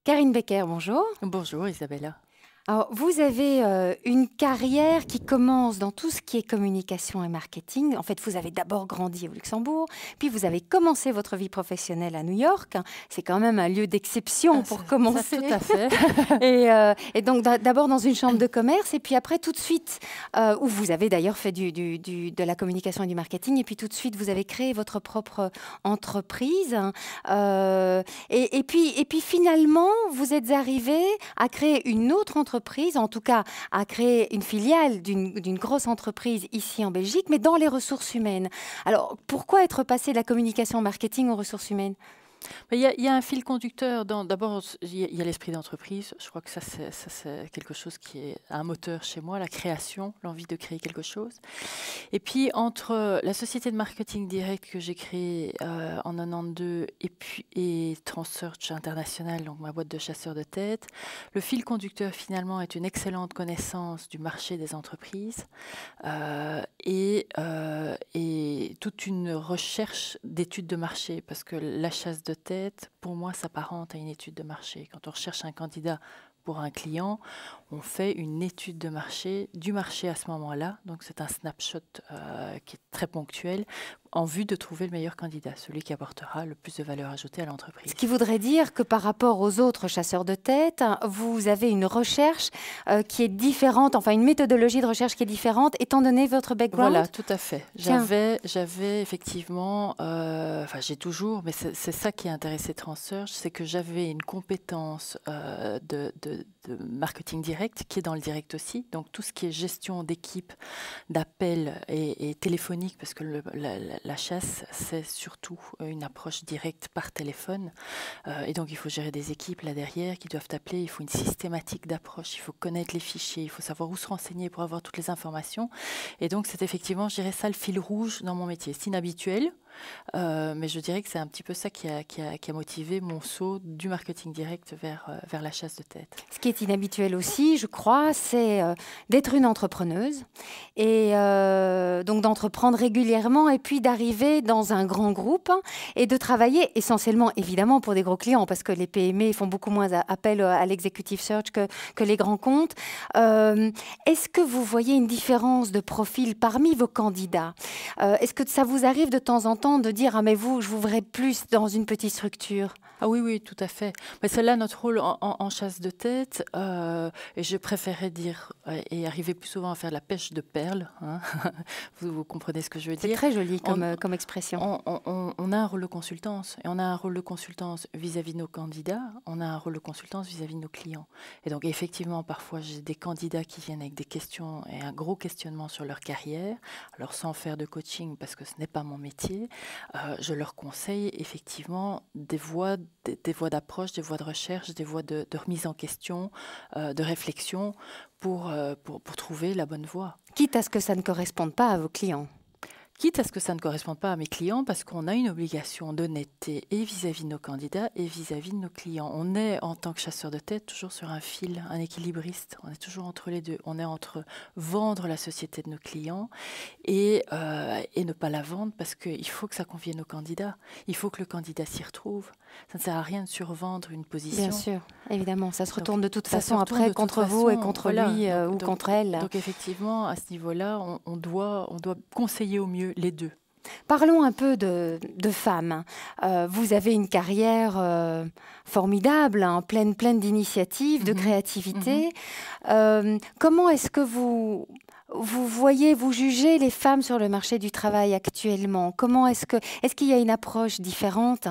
Karine Becker, bonjour. Bonjour Isabella. Alors, vous avez une carrière qui commence dans tout ce qui est communication et marketing. En fait, vous avez d'abord grandi au Luxembourg, puis vous avez commencé votre vie professionnelle à New York. C'est quand même un lieu d'exception pour commencer. Ça, tout à fait. Et donc, d'abord dans une chambre de commerce, et puis après, tout de suite, où vous avez d'ailleurs fait de la communication et du marketing, et puis tout de suite, vous avez créé votre propre entreprise. Et puis, finalement, vous êtes arrivé à créer une autre entreprise, en tout cas à créer une filiale d'une grosse entreprise ici en Belgique, mais dans les ressources humaines. Alors, pourquoi être passé de la communication marketing aux ressources humaines? Il y a un fil conducteur. D'abord, il y a l'esprit d'entreprise. Je crois que ça, c'est quelque chose qui est un moteur chez moi, la création, l'envie de créer quelque chose. Et puis, entre la société de marketing direct que j'ai créée en 92 et Transearch International, donc ma boîte de chasseurs de tête, le fil conducteur, finalement, est une excellente connaissance du marché des entreprises et toute une recherche d'études de marché, parce que la chasse de tête, pour moi, s'apparente à une étude de marché. Quand on recherche un candidat pour un client, on fait une étude de marché, du marché à ce moment-là. Donc, c'est un snapshot qui est très ponctuel en vue de trouver le meilleur candidat, celui qui apportera le plus de valeur ajoutée à l'entreprise. Ce qui voudrait dire que par rapport aux autres chasseurs de tête, vous avez une recherche qui est différente, enfin une méthodologie de recherche qui est différente, étant donné votre background. Voilà, tout à fait. J'avais effectivement, enfin j'ai toujours, mais c'est ça qui a intéressé Transearch, c'est que j'avais une compétence de marketing direct, qui est dans le direct aussi, donc tout ce qui est gestion d'équipe, d'appels et téléphonique, parce que la chasse, c'est surtout une approche directe par téléphone. Et donc, il faut gérer des équipes là derrière qui doivent appeler. Il faut une systématique d'approche. Il faut connaître les fichiers. Il faut savoir où se renseigner pour avoir toutes les informations. Et donc, c'est effectivement, je dirais ça, le fil rouge dans mon métier. C'est inhabituel. Mais je dirais que c'est un petit peu ça qui a motivé mon saut du marketing direct vers la chasse de tête. Ce qui est inhabituel aussi, je crois, c'est d'être une entrepreneuse et donc d'entreprendre régulièrement et puis d'arriver dans un grand groupe et de travailler essentiellement, évidemment, pour des gros clients parce que les PME font beaucoup moins appel à l'executive search que les grands comptes. Est-ce que vous voyez une différence de profil parmi vos candidats? Est-ce que ça vous arrive de temps en temps de dire « Ah mais vous, je vous verrais plus dans une petite structure ». Ah oui, oui, tout à fait. Mais c'est là notre rôle en chasse de tête. Et je préférais dire et arriver plus souvent à faire la pêche de perles. Hein. Vous comprenez ce que je veux dire? C'est très joli comme expression. On a un rôle de consultance. Et on a un rôle de consultance vis-à-vis de nos candidats. On a un rôle de consultance vis-à-vis de nos clients. Et donc, effectivement, parfois, j'ai des candidats qui viennent avec des questions et un gros questionnement sur leur carrière. Alors, sans faire de coaching, parce que ce n'est pas mon métier, je leur conseille effectivement des voies d'approche, des voies de recherche, des voies de remise en question, de réflexion pour trouver la bonne voie. Quitte à ce que ça ne corresponde pas à vos clients. Quitte à ce que ça ne corresponde pas à mes clients, parce qu'on a une obligation d'honnêteté et vis-à-vis de nos candidats et vis-à-vis de nos clients. On est, en tant que chasseur de tête, toujours sur un fil, un équilibriste. On est toujours entre les deux. On est entre vendre la société de nos clients et ne pas la vendre, parce qu'il faut que ça convienne aux candidats. Il faut que le candidat s'y retrouve. Ça ne sert à rien de survendre une position. Bien sûr, évidemment. Ça se retourne de toute façon après contre vous et contre lui ou contre elle. Donc effectivement, à ce niveau-là, on doit conseiller au mieux les deux. Parlons un peu de femmes. Vous avez une carrière formidable, hein, pleine d'initiatives, de créativité. Comment est-ce que vous voyez, vous jugez les femmes sur le marché du travail actuellement? Comment est-ce qu'il y a une approche différente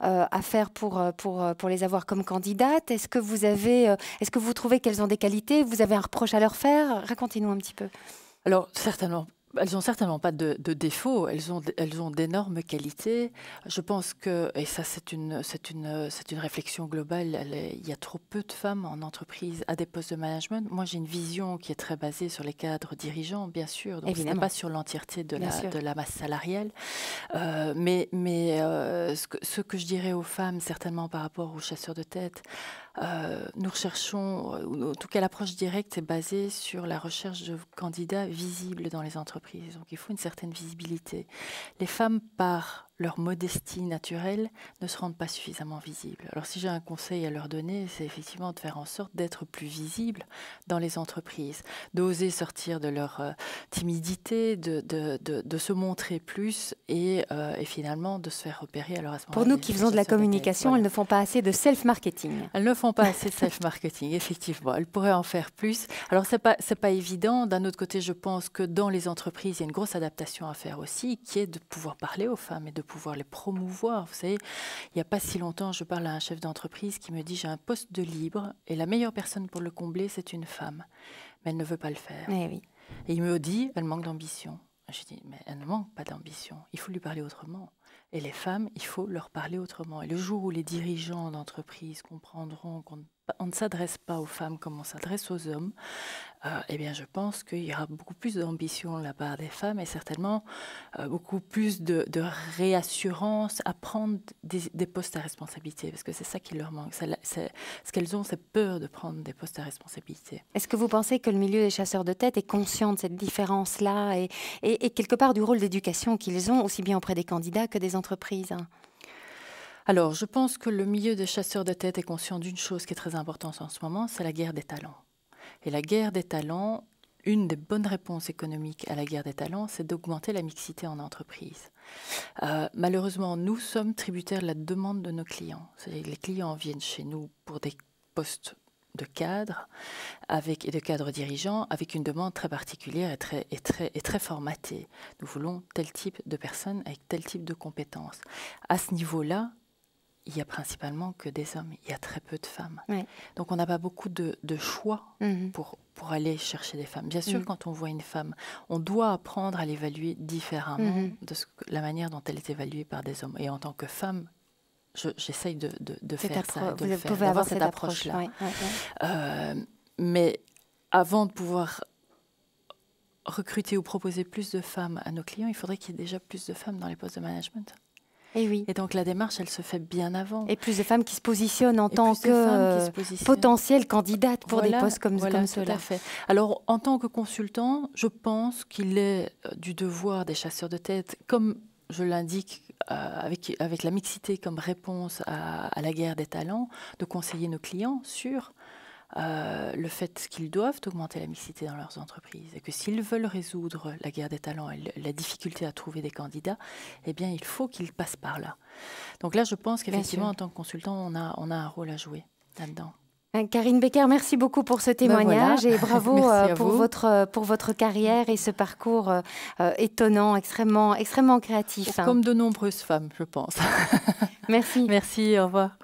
à faire pour les avoir comme candidates? Est-ce que vous trouvez qu'elles ont des qualités? Vous avez un reproche à leur faire? Racontez-nous un petit peu. Alors, certainement. Elles n'ont certainement pas de défauts, elles ont d'énormes qualités. Je pense que, et ça c'est une réflexion globale, il y a trop peu de femmes en entreprise à des postes de management. Moi j'ai une vision qui est très basée sur les cadres dirigeants, bien sûr, donc ce n'est pas sur l'entièreté de la masse salariale. Ce que je dirais aux femmes, certainement par rapport aux chasseurs de tête, nous recherchons, en tout cas l'approche directe est basée sur la recherche de candidats visibles dans les entreprises. Donc il faut une certaine visibilité. Les femmes, par leur modestie naturelle, ne se rendent pas suffisamment visibles. Alors si j'ai un conseil à leur donner, c'est effectivement de faire en sorte d'être plus visibles dans les entreprises, d'oser sortir de leur timidité, de se montrer plus et finalement de se faire repérer. Alors à ce Pour moment-là, nous qui faisons de la communication, voilà. elles ne font pas assez de self-marketing. Elles ne font pas assez de self-marketing, effectivement. Elles pourraient en faire plus. Alors, c'est pas évident. D'un autre côté, je pense que dans les entreprises, il y a une grosse adaptation à faire aussi, qui est de pouvoir parler aux femmes et de pouvoir les promouvoir. Vous savez, il n'y a pas si longtemps, je parle à un chef d'entreprise qui me dit « J'ai un poste de libre et la meilleure personne pour le combler, c'est une femme. Mais elle ne veut pas le faire. » Oui. Et il me dit « Elle manque d'ambition. » Je dis « Mais elle ne manque pas d'ambition. Il faut lui parler autrement. » Et les femmes, il faut leur parler autrement. Et le jour où les dirigeants d'entreprise comprendront qu'on ne s'adresse pas aux femmes comme on s'adresse aux hommes, eh bien, je pense qu'il y aura beaucoup plus d'ambition de la part des femmes et certainement beaucoup plus de réassurance à prendre des postes à responsabilité, parce que c'est ça qui leur manque. Ce qu'elles ont, c'est peur de prendre des postes à responsabilité. Est-ce que vous pensez que le milieu des chasseurs de tête est conscient de cette différence-là et quelque part du rôle d'éducation qu'ils ont, aussi bien auprès des candidats que des entreprises? Alors, je pense que le milieu des chasseurs de tête est conscient d'une chose qui est très importante en ce moment, c'est la guerre des talents. Et la guerre des talents, une des bonnes réponses économiques à la guerre des talents, c'est d'augmenter la mixité en entreprise. Malheureusement, nous sommes tributaires de la demande de nos clients. C'est-à-dire que les clients viennent chez nous pour des postes de cadres et de cadres dirigeants avec une demande très particulière et très formatée. Nous voulons tel type de personnes avec tel type de compétences. À ce niveau-là, il n'y a principalement que des hommes, il y a très peu de femmes. Oui. Donc on n'a pas beaucoup de choix pour aller chercher des femmes. Bien sûr, quand on voit une femme, on doit apprendre à l'évaluer différemment de la manière dont elle est évaluée par des hommes. Et en tant que femme, j'essaye de faire ça, d'avoir cette approche-là. Mais avant de pouvoir recruter ou proposer plus de femmes à nos clients, il faudrait qu'il y ait déjà plus de femmes dans les postes de management. Et oui. Et donc la démarche, elle se fait bien avant. Et plus de femmes qui se positionnent en tant que potentielles candidates pour des postes comme ceux-là. Tout à fait. Alors en tant que consultant, je pense qu'il est du devoir des chasseurs de tête, comme je l'indique avec la mixité comme réponse à la guerre des talents, de conseiller nos clients sur le fait qu'ils doivent augmenter la mixité dans leurs entreprises et que s'ils veulent résoudre la guerre des talents et la difficulté à trouver des candidats, eh bien, il faut qu'ils passent par là. Donc là, je pense qu'effectivement, en tant que consultant, on a un rôle à jouer là-dedans. Karine Becker, merci beaucoup pour ce témoignage et bravo pour votre carrière et ce parcours étonnant, extrêmement créatif. Comme de nombreuses femmes, je pense. Merci. Merci, au revoir.